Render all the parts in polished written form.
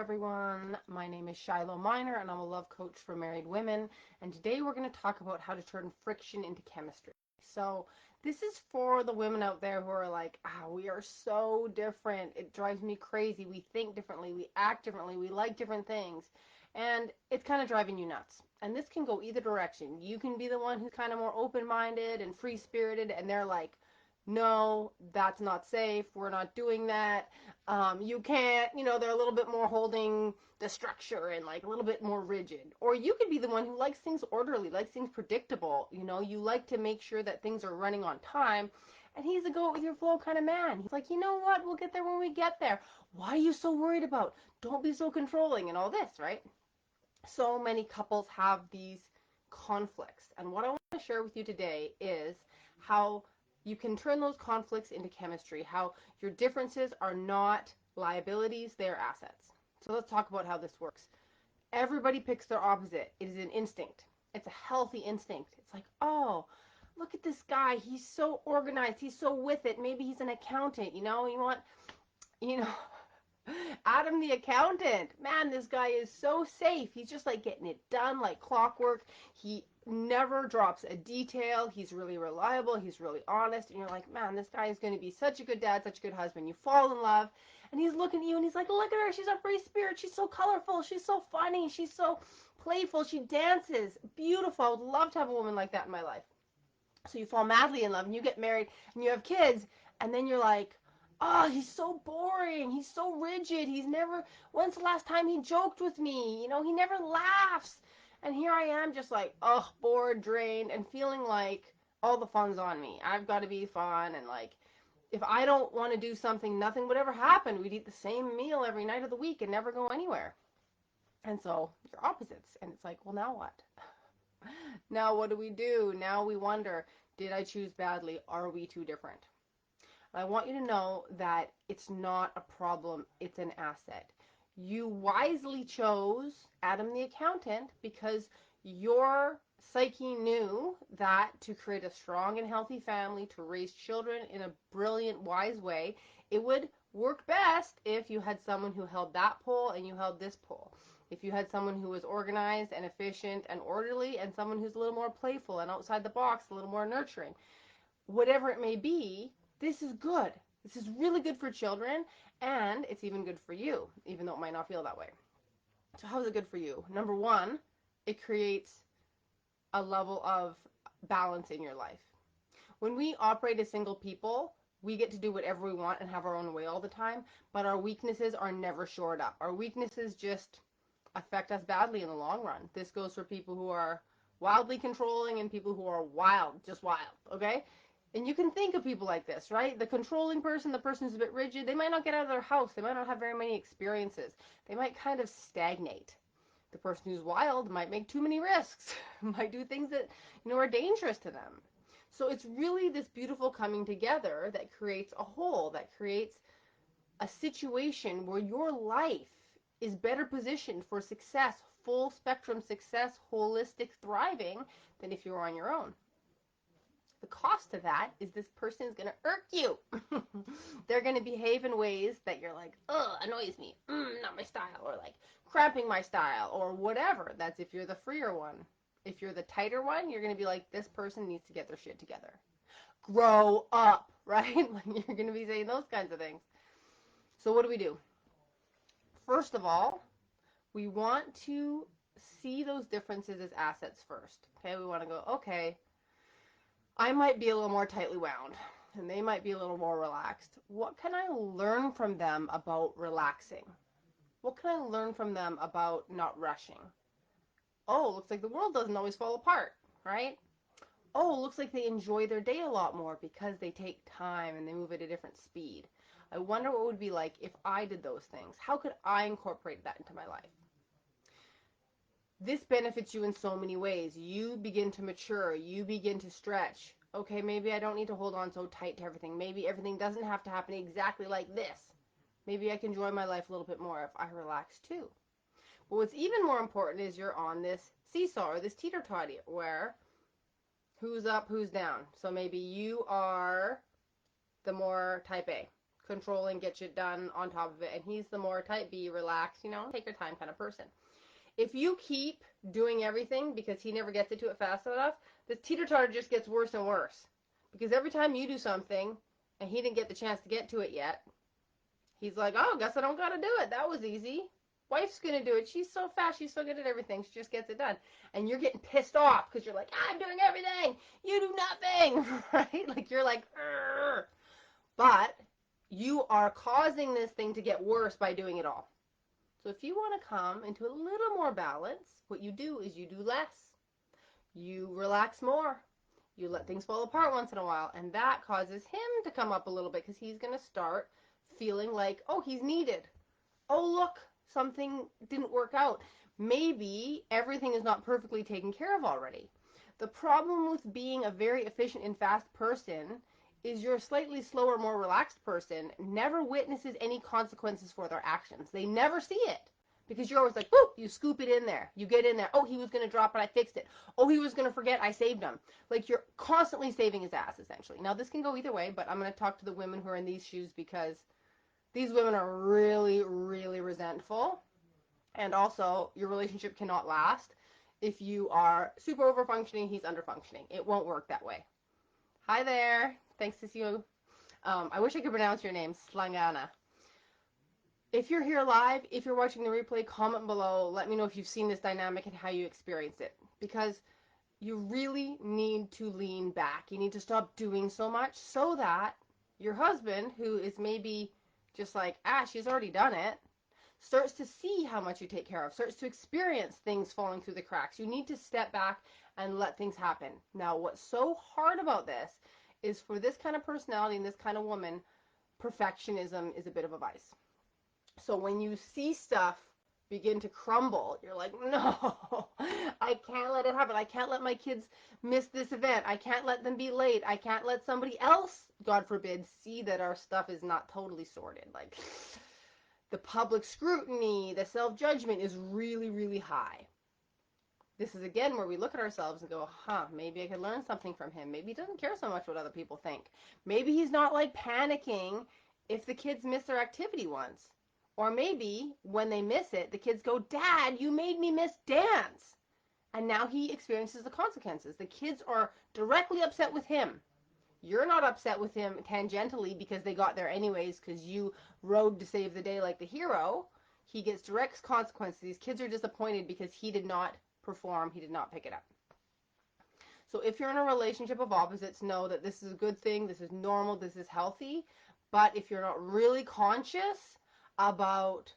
everyone. My name is Shiloh Miner and I'm a love coach for married women. And today we're going to talk about how to turn friction into chemistry. So this is for the women out there who are like, we are so different. It drives me crazy. We think differently. We act differently. We like different things. And it's kind of driving you nuts. And this can go either direction. You can be the one who's kind of more open-minded and free-spirited, and they're like, no, that's not safe. We're not doing that. You can't, they're a little bit more holding the structure and like a little bit more rigid. Or you could be the one who likes things orderly, likes things predictable. You like to make sure that things are running on time. And he's a go with your flow kind of man. He's like, you know what? We'll get there when we get there. Why are you so worried about? Don't be so controlling and all this, right? So many couples have these conflicts. And what I want to share with you today is how you can turn those conflicts into chemistry, how your differences are not liabilities, they're assets. So let's talk about how this works. Everybody picks their opposite. It is an instinct. It's a healthy instinct. It's like, oh, look at this guy. He's so organized. He's so with it. Maybe he's an accountant. You want, Adam the accountant. Man, this guy is so safe. He's just like getting it done like clockwork. He never drops a detail. He's really reliable. He's really honest. And you're like, man, this guy is going to be such a good dad, such a good husband. You fall in love. And he's looking at you and he's like, look at her. She's a free spirit. She's so colorful. She's so funny. She's so playful. She dances. Beautiful. I would love to have a woman like that in my life. So you fall madly in love and you get married and you have kids. And then you're like, oh, he's so boring. He's so rigid. When's the last time he joked with me? He never laughs. And here I am just like, bored, drained, and feeling like all the fun's on me. I've got to be fun. And like, if I don't want to do something, nothing would ever happen. We'd eat the same meal every night of the week and never go anywhere. And so you're opposites. And it's like, well, now what? Now what do? Now we wonder, did I choose badly? Are we too different? I want you to know that it's not a problem, it's an asset. You wisely chose Adam the accountant because your psyche knew that to create a strong and healthy family, to raise children in a brilliant, wise way, it would work best if you had someone who held that pole and you held this pole. If you had someone who was organized and efficient and orderly and someone who's a little more playful and outside the box, a little more nurturing. Whatever it may be, this is good. This is really good for children, and it's even good for you, even though it might not feel that way. So how is it good for you? Number one, it creates a level of balance in your life. When we operate as single people, we get to do whatever we want and have our own way all the time, but our weaknesses are never shored up. Our weaknesses just affect us badly in the long run. This goes for people who are wildly controlling and people who are just wild, okay? And you can think of people like this, right? The controlling person, the person who's a bit rigid, they might not get out of their house. They might not have very many experiences. They might kind of stagnate. The person who's wild might make too many risks, might do things that, are dangerous to them. So it's really this beautiful coming together that creates a whole, that creates a situation where your life is better positioned for success, full spectrum success, holistic thriving, than if you were on your own. The cost of that is this person is going to irk you. They're going to behave in ways that you're like, annoys me, not my style, or like cramping my style, or whatever. That's if you're the freer one. If you're the tighter one, you're going to be like, this person needs to get their shit together. Grow up, right? You're going to be saying those kinds of things. So what do? First of all, we want to see those differences as assets first. Okay, we want to go, okay, I might be a little more tightly wound, and they might be a little more relaxed. What can I learn from them about relaxing? What can I learn from them about not rushing? Oh, looks like the world doesn't always fall apart, right? Oh, looks like they enjoy their day a lot more because they take time and they move at a different speed. I wonder what it would be like if I did those things. How could I incorporate that into my life? This benefits you in so many ways. You begin to mature. You begin to stretch. Okay, maybe I don't need to hold on so tight to everything. Maybe everything doesn't have to happen exactly like this. Maybe I can enjoy my life a little bit more if I relax too. But what's even more important is you're on this seesaw or this teeter-totter where who's up, who's down. So maybe you are the more type A. controlling, get shit done on top of it. And he's the more type B, relax, you know, take your time kind of person. If you keep doing everything because he never gets it to it fast enough, the teeter-totter just gets worse and worse. Because every time you do something and he didn't get the chance to get to it yet, he's like, oh, guess I don't got to do it. That was easy. Wife's going to do it. She's so fast. She's so good at everything. She just gets it done. And you're getting pissed off because you're like, I'm doing everything. You do nothing, right? Like, you're like, Urgh. But you are causing this thing to get worse by doing it all. So if you want to come into a little more balance, what you do is you do less. You relax more. You let things fall apart once in a while. And that causes him to come up a little bit because he's going to start feeling like, oh, he's needed. Oh, look, something didn't work out. Maybe everything is not perfectly taken care of already. The problem with being a very efficient and fast person is your slightly slower, more relaxed person never witnesses any consequences for their actions. They never see it because you're always like, whoop, you scoop it in there. You get in there. Oh, he was going to drop it. I fixed it. Oh, he was going to forget. I saved him. Like, you're constantly saving his ass, essentially. Now, this can go either way, but I'm going to talk to the women who are in these shoes because these women are really, really resentful. And also, your relationship cannot last if you are super over-functioning, he's under-functioning. It won't work that way. Hi there. Thanks to you. I wish I could pronounce your name, Slangana. If you're here live, if you're watching the replay, comment below. Let me know if you've seen this dynamic and how you experience it. Because you really need to lean back. You need to stop doing so much so that your husband, who is maybe just like, she's already done it, starts to see how much you take care of, starts to experience things falling through the cracks. You need to step back and let things happen. Now, what's so hard about this is for this kind of personality and this kind of woman, perfectionism is a bit of a vice. So when you see stuff begin to crumble, you're like, no, I can't let it happen. I can't let my kids miss this event. I can't let them be late. I can't let somebody else, God forbid, see that our stuff is not totally sorted. Like, the public scrutiny, the self-judgment is really, really high. This is, again, where we look at ourselves and go, maybe I could learn something from him. Maybe he doesn't care so much what other people think. Maybe he's not, like, panicking if the kids miss their activity once. Or maybe when they miss it, the kids go, Dad, you made me miss dance. And now he experiences the consequences. The kids are directly upset with him. You're not upset with him tangentially because they got there anyways because you rode to save the day like the hero. He gets direct consequences. These kids are disappointed because he did not perform. He did not pick it up. So if you're in a relationship of opposites, know that this is a good thing. This is normal. This is healthy. But if you're not really conscious about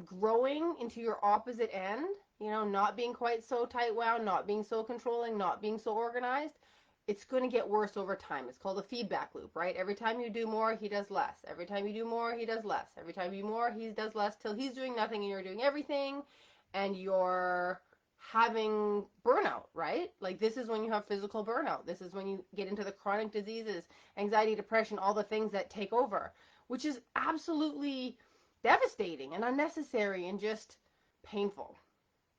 growing into your opposite end, you know, not being quite so tight-wound, not being so controlling, not being so organized, it's going to get worse over time. It's called a feedback loop, right? Every time you do more, he does less. Every time you do more, he does less. Every time you do more, he does less till he's doing nothing and you're doing everything and you're having burnout, right? Like, this is when you have physical burnout. This is when you get into the chronic diseases, anxiety, depression, all the things that take over, which is absolutely devastating and unnecessary and just painful.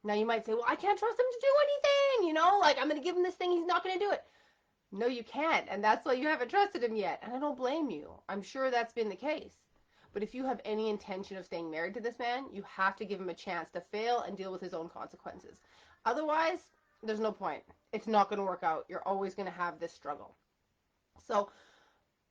Now, you might say, well, I can't trust him to do anything, you know? Like, I'm going to give him this thing, he's not going to do it. No, you can't, and that's why you haven't trusted him yet, and I don't blame you. I'm sure that's been the case. But if you have any intention of staying married to this man, you have to give him a chance to fail and deal with his own consequences. Otherwise, there's no point. It's not going to work out. You're always going to have this struggle. So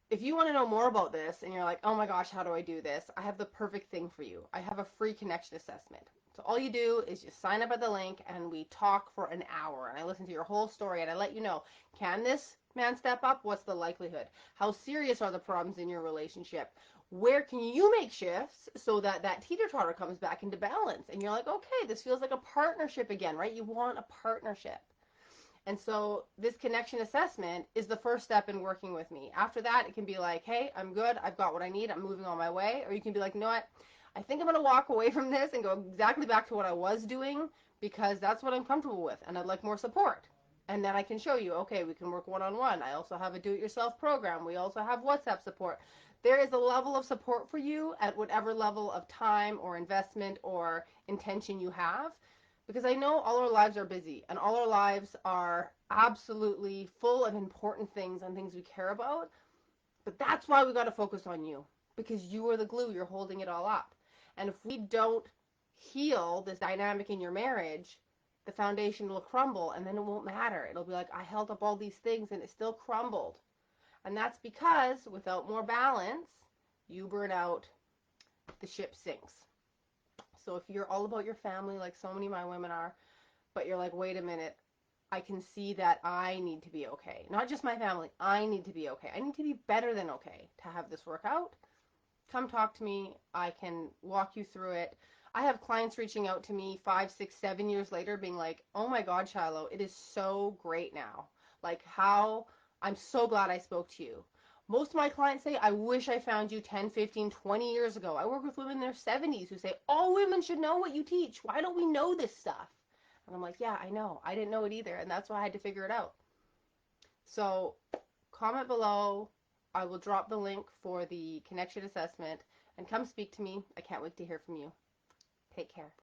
if you want to know more about this and you're like, oh my gosh, how do I do this? I have the perfect thing for you. I have a free connection assessment. So all you do is just sign up at the link and we talk for an hour and I listen to your whole story and I let you know, can this man step up? What's the likelihood? How serious are the problems in your relationship? Where can you make shifts so that that teeter-totter comes back into balance? And you're like, okay, this feels like a partnership again, right? You want a partnership. And so this connection assessment is the first step in working with me. After that, it can be like, hey, I'm good. I've got what I need. I'm moving on my way. Or you can be like, you know what? I think I'm going to walk away from this and go exactly back to what I was doing because that's what I'm comfortable with. And I'd like more support. And then I can show you, okay, we can work one-on-one. I also have a do-it-yourself program. We also have WhatsApp support. There is a level of support for you at whatever level of time or investment or intention you have. Because I know all our lives are busy and all our lives are absolutely full of important things and things we care about. But that's why we got to focus on you, because you are the glue. You're holding it all up. And if we don't heal this dynamic in your marriage, the foundation will crumble, and then it won't matter. It'll be like, I held up all these things and it still crumbled. And that's because without more balance, you burn out, the ship sinks. So if you're all about your family, like so many of my women are, but you're like, wait a minute, I can see that I need to be okay. Not just my family, I need to be okay. I need to be better than okay to have this work out. Come talk to me. I can walk you through it. I have clients reaching out to me 5, 6, 7 years later being like, oh my God, Shiloh, it is so great now. Like how I'm so glad I spoke to you. Most of my clients say, I wish I found you 10, 15, 20 years ago. I work with women in their 70s who say, all women should know what you teach. Why don't we know this stuff? And I'm like, yeah, I know. I didn't know it either. And that's why I had to figure it out. So comment below. I will drop the link for the connection assessment and come speak to me. I can't wait to hear from you. Take care.